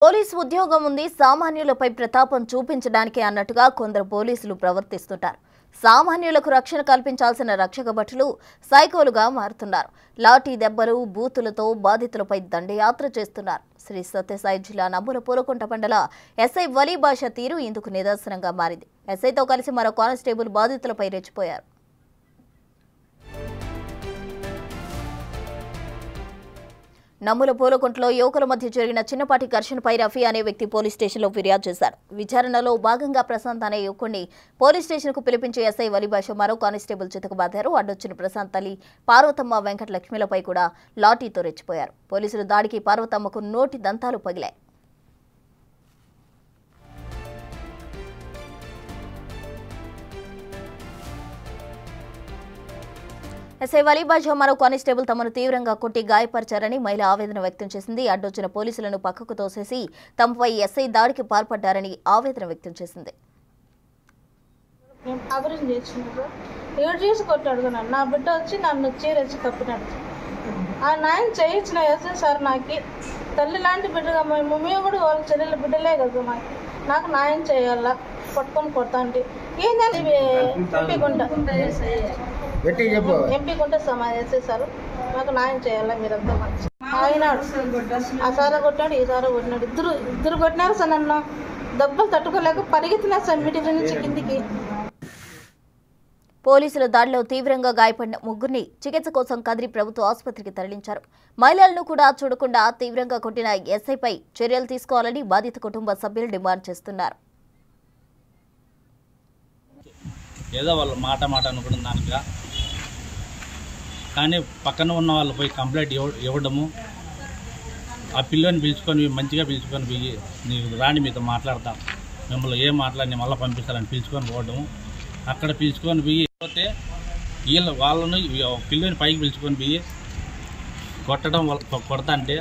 Police ఉద్యోగం ఉంది సామాన్యులపై ప్రతాపం చూపించడానికి అన్నట్టుగా కొందరు పోలీసులు ప్రవర్తిస్తుంటారు. సామాన్యులకు రక్షణ కల్పించాల్సిన రక్షక భటులు సైకోలుగా మారుతున్నారు. లాఠీ దెబ్బలు బూతులతో బాధితులపై దండయాత్ర చేస్తున్నారు. శ్రీ సత్యసాయి జిల్లా నమ్ముల పూలకుంట మండల ఎస్ఐ వలీ భాష తీరు ఇందుకు నిదర్శనంగా మారింది. ఎస్ఐతో కలిసి మరో కానిస్టేబుల్ బాధితులపై రెచ్చిపోయారు. నమ్ముల పూలకుంటలో యువకుల మధ్య జరిగిన చిన్నపాటి ఘర్షణపై రఫీ అనే వ్యక్తి పోలీస్ స్టేషన్లో ఫిర్యాదు చేశారు. విచారణలో భాగంగా ప్రశాంత్ అనే యువకుడిని పోలీస్ స్టేషన్కు పిలిపించే ఎస్ఐ వలిభాష మరో కానిస్టేబుల్ చితకబాదారు. అడ్డొచ్చిన ప్రశాంత్ తల్లి పార్వతమ్మ వెంకట లక్ష్మిలపై కూడా లాఠీతో రెచ్చిపోయారు. పోలీసుల దాడికి పార్వతమ్మకు నోటి దంతాలు పగిలాయి. ఎస్ఐ వలీభాష మరో కానిస్టేబుల్ తమను తీవ్రంగా కొట్టి గాయపరిచారని మహిళ ఆవేదన వ్యక్తం చేసింది. అడ్డొచ్చిన పోలీసులను పక్కకు తోసేసి తమపై ఎస్ఐ దాడికి పాల్పడ్డారని ఆవేదన వ్యక్తం చేసింది. నా బిడ్డ వచ్చి నన్ను చీరేసి కప్పినాడు. ఆ న్యాయం చేయించిన ఎస్ఐ సార్ నాకు తల్లి లాంటి బిడ్డగా మేము కూడా వాళ్ళ చెల్లెల బిడ్డలే కదా నాకు న్యాయం చేయాలా పట్టుకొని కొడతాండి ఏంటంటే ఎంపీ గుంట సమావేశం సార్ నాకు న్యాయం చేయాలా మీరంతా మంచి అయినాడు. ఆ సారా కొట్టాడు ఈ సారా కొట్టినాడు ఇద్దరు కొట్టినారు సార్. నన్ను దెబ్బలు తట్టుకోలేక పరిగెత్తినా సార్ మీటింగ్ నుంచి కిందికి. పోలీసుల దాడిలో తీవ్రంగా గాయపడిన ముగ్గురిని చికిత్స కోసం కదిరి ప్రభుత్వ ఆసుపత్రికి తరలించారు. మహిళలను కూడా చూడకుండా తీవ్రంగా కొట్టిన ఎస్ఐపై చర్యలు తీసుకోవాలని బాధిత కుటుంబ సభ్యులు డిమాండ్ చేస్తున్నారు. ఏదో వాళ్ళు మాట అనుకున్న దానిగా కానీ పక్కన ఉన్న వాళ్ళు పోయి కంప్లైంట్ ఇవ్వడము, ఆ పిల్లని పిలుచుకొని మంచిగా పిలుచుకొని పోయి నీకు రాని మీతో మాట్లాడతాం, మిమ్మల్ని ఏం మాట్లాడి మళ్ళీ పంపిస్తారని పిలుచుకొని పోవడము, అక్కడ పిలుచుకొని పోయి పోతే వాళ్ళని పిల్లని పైకి పిలుచుకొని పోయి కొట్టడం కొడతా అంటే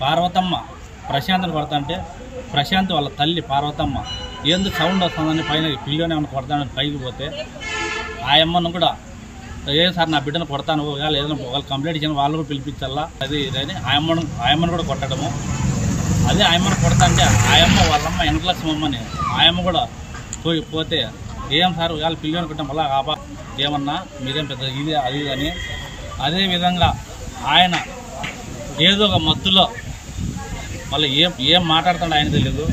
పార్వతమ్మ ప్రశాంత్ని కొడతా అంటే ప్రశాంత్ వాళ్ళ తల్లి పార్వతమ్మ ఎందుకు సౌండ్ వస్తుందని పైన పిల్లని ఏమైనా కొడతానని పైకి పోతే ఆ అమ్మను కూడా ఏ సార్ నా బిడ్డను కొడతాను ఏదైనా వాళ్ళు కంప్లైంట్ ఇచ్చిన వాళ్ళు కూడా పిలిపించాలా అది ఇదని ఆయమ్మను కూడా కొట్టడము. అదే ఆయమ్మను కొడతా అంటే ఆయమ్మ వాళ్ళమ్మ వెనకలక్ష్మమ్మని ఆయమ్మ కూడా పోతే ఏం సార్ వాళ్ళు పిల్లని కొట్టడం వల్ల ఆపా ఏమన్నా మీరేం పెద్ద ఇది అది అని అదేవిధంగా ఆయన ఏదో ఒక మత్తులో మళ్ళీ ఏం మాట్లాడుతాడో ఆయన తెలియదు,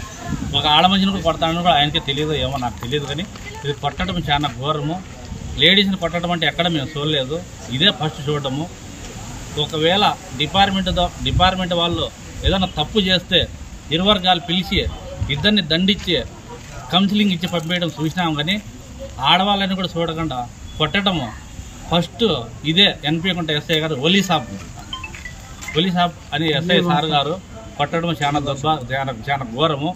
ఒక ఆడమనిషిని కూడా కొడతాడని కూడా ఆయనకే తెలియదు, ఏమో నాకు తెలియదు. కానీ ఇది కొట్టడం చాలా ఘోరము. లేడీస్ని కొట్టడం అంటే ఎక్కడ మేము చూడలేదు, ఇదే ఫస్ట్ చూడటము. ఒకవేళ డిపార్ట్మెంట్ వాళ్ళు ఏదైనా తప్పు చేస్తే ఇరు వర్గాలు పిలిచి ఇద్దరిని దండించి కౌన్సిలింగ్ ఇచ్చి పంపేయడం చూసినాం. కానీ ఆడవాళ్ళని కూడా చూడకుండా కొట్టడము ఫస్ట్ ఇదే ఎన్పీ కుంట ఎస్ఐ గారు వలీ సాబ్ అని ఎస్ఐ సార్ గారు కొట్టడం చాలా ఘోరము.